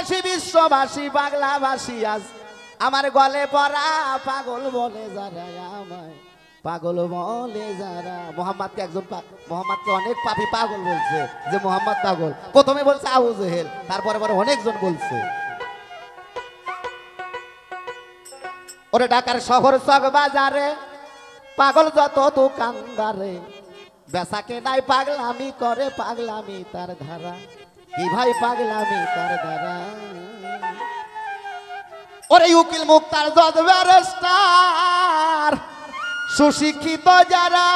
বাসী বিশ্ববাসী বাংলাবাসী আজ আমার গলে পড়া পাগল বলে যারা আমায় পাগল বলে যারা। মোহাম্মদকে একজন মোহাম্মদকে অনেক পাপী পাগল বলছে যে মোহাম্মদ পাগল। প্রথমে বলছে আবু জেহেল, তারপরে পরে অনেকজন বলছে। ওরে ঢাকার শহর চক বাজারে পাগল যত দোকানদারে বেচাকে নাই পাগলামি করে পাগলামি তার ধারা। কি ভাই পাগলামি তার ধারা। ওরে উকিল মুক্তার জজ ব্যারিস্টার সুশিক্ষিত যারা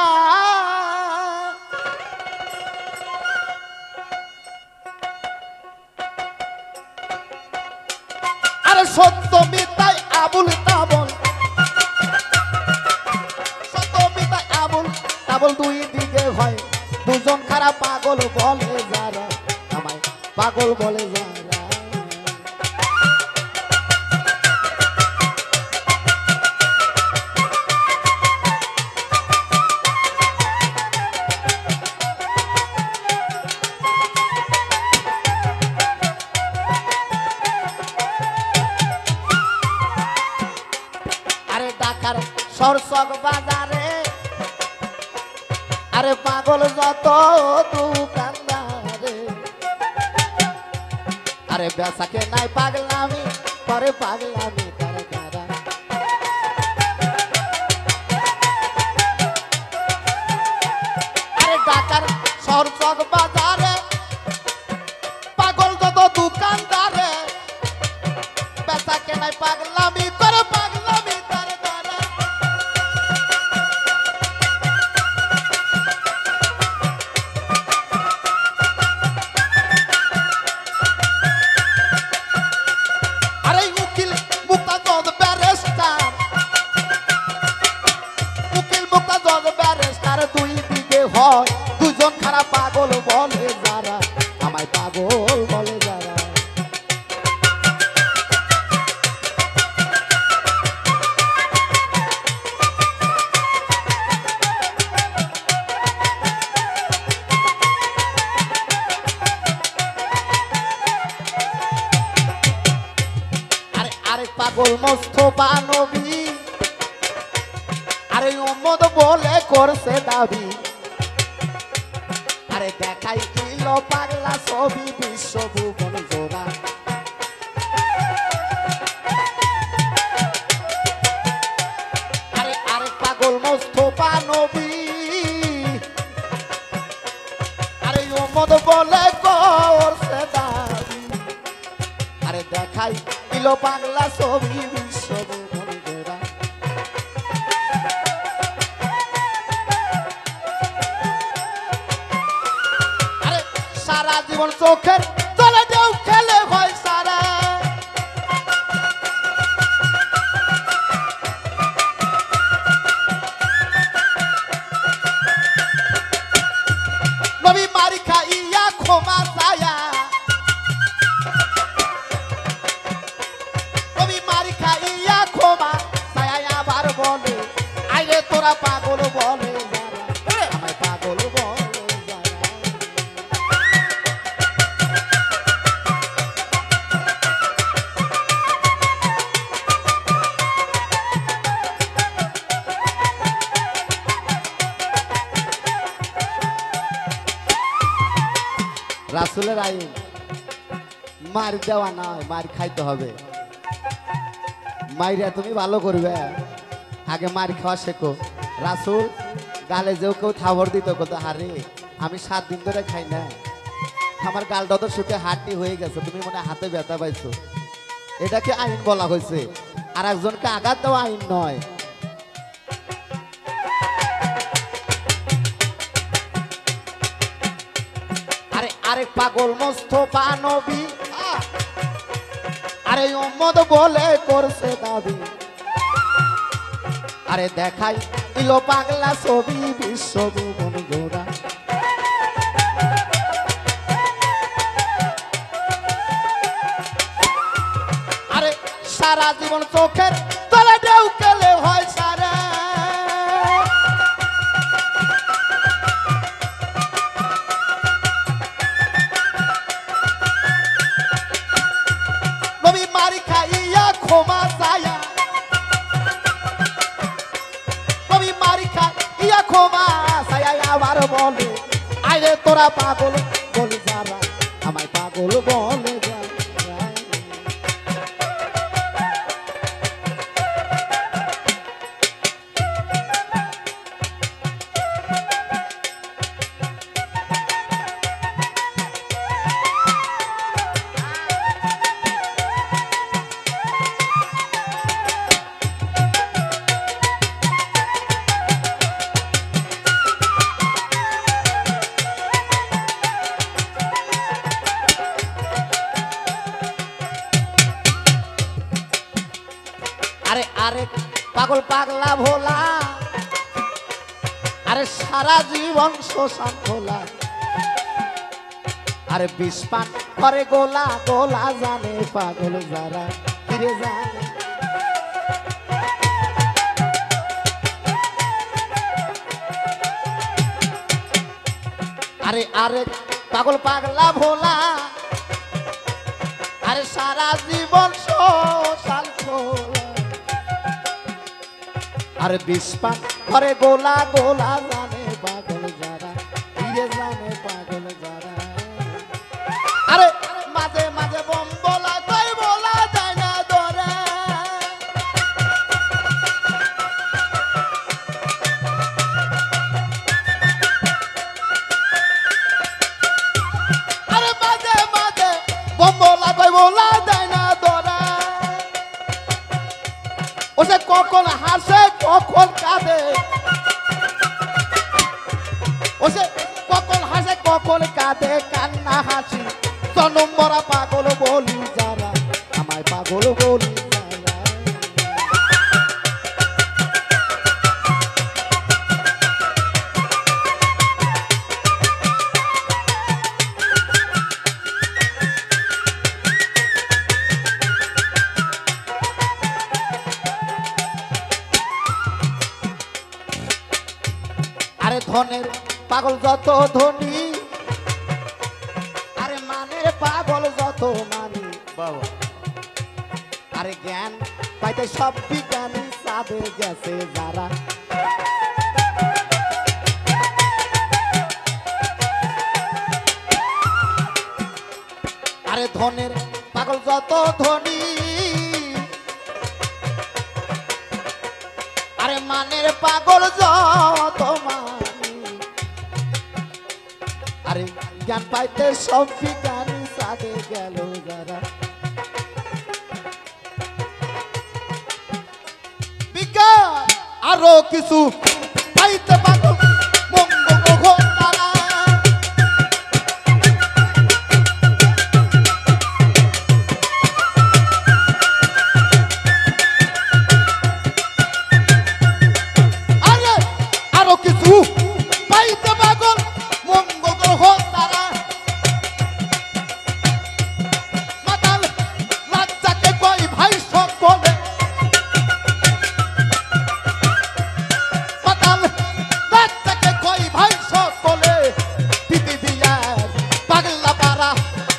আরে সত্য মিথ্যায় আবুল তাবল সত্য মিথ্যায় আবুল তাবল দুই দিকে হয় দুজন খারাপ পাগল বলে যারা আমায় পাগল বলে যারা। সরসক বাজারে আরে পাগল যত দোকানদারে আরে বেচাকে নাই পাগলামি করে পাগলামি তার দ্বারা। আরে ঢাকার সরসক বাজারে পাগল যত দোকানদারে বেচাকে নাই পাগলামি করে পাগলামি। দুজন খারাপ পাগল বলে যারা আমায় পাগল বলে যারা। আরে আরেক পাগল মোস্তফা নবী আরে উম্মত বলে করছে দাবি আরে দেখাই দিল পাগলা ছবি বিশ্বভুবন জোড়া। আরে আরে পাগল মোস্তফা নবী আরে উম্মত বলে করছে দাবি আরে দেখাই দিল পাগলা ছবি বিশ্বভুবন জোড়া। সারা জীবন চোখের তলে ঢেউ খেলে হয় সারা নবী মারি খাইয়া ক্ষমা চায়া নবী মারি খাইয়া ক্ষমা চায়া আবার বলে আইরে তোরা পাগল বলে যারা আমায় পাগল বলে। রাসূলের আইন মার দেওয়া নয়, মার খাইতে হবে। মাইরা তুমি ভালো করবে, আগে মার খাওয়া শেখো। রাসূল গালে যেও কেউ থাবর দিত কত হারে আমি 7 দিন ধরে খাই না, আমার গালটা তো শুকে হাড্ডি হয়ে গেছে, তুমি মনে হাতে ব্যথা পাইছো। এটাকে আইন বলা হয়েছে, আর একজনকে আঘাত দেওয়া আইন নয়। আরেক পাগল মোস্তফা নবী আরে উম্মত বলে করছে দাবি আরে দেখাই দিল পাগলা ছবি বিশ্বভুবন জোড়া। আরে সারা জীবন চোখের তলে ঢেউ খেলে হয় সারা মোরা পাগল বলে যারা আমায় পাগল বলে যারা আরে আরে পাগল পাগলা ভোলা আরে সারা জীবন শোষণ ভোলা আরে বিষপান করে গোলা গোলা জানে পাগল যারা ফিরে জানে আরে আরে পাগল পাগলা ভোলা আরে সারা জীবন শোষণ ভোলা আরে বিষপান করে গোলা গোলা জানে পাগল যারা ফিরে জানে পাগল যারা আরে মাঝে মাঝে বম বলা তাই বলা যায় না ধরে আরে মাঝে মাঝে বম বলা তাই বলা যায় না ধরে ওসে কখন হাসে কখন কাঁদে ওসে কখন হাসে কখন কাঁদে কান্না হাসি জনম মরা পাগল বলি যারা আমায় পাগল বলি যারা আরে ধনের পাগল যত ধনী আরে মানের পাগল যত মানি বাবা আরে জ্ঞান পাইতে সব বিজ্ঞানী সাধে গেছে যারা আরে ধনের পাগল যত ধনী আরে মানের পাগল যত মানি আরে জ্ঞান পাইতে সব বিজ্ঞানী সাথে গেল যারা বিজ্ঞান আরো কিছু পাইতে পাগল মঙ্গ গ্রহ তারা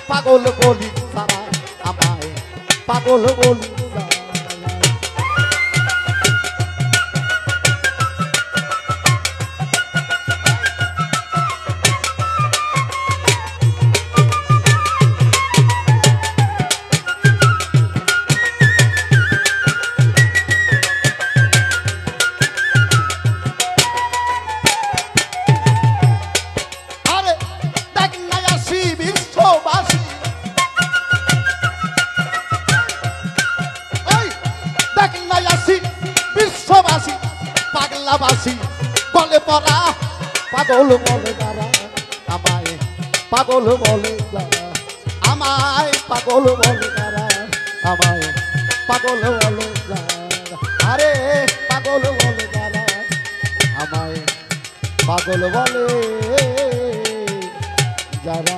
পাগল বলি সারা আমায় পাগল বলি আরে দেখ না আসি বিশ্ববাসী বিশ্ববাসী পাগলাবাসী বলে পড়া পাগল বলে যারা আমায় পাগল বলে যারা আমায় পাগল বলে যারা আমায় পাগল বলে যারা আরে পাগল বলে যারা আমায় পাগল বলে যারা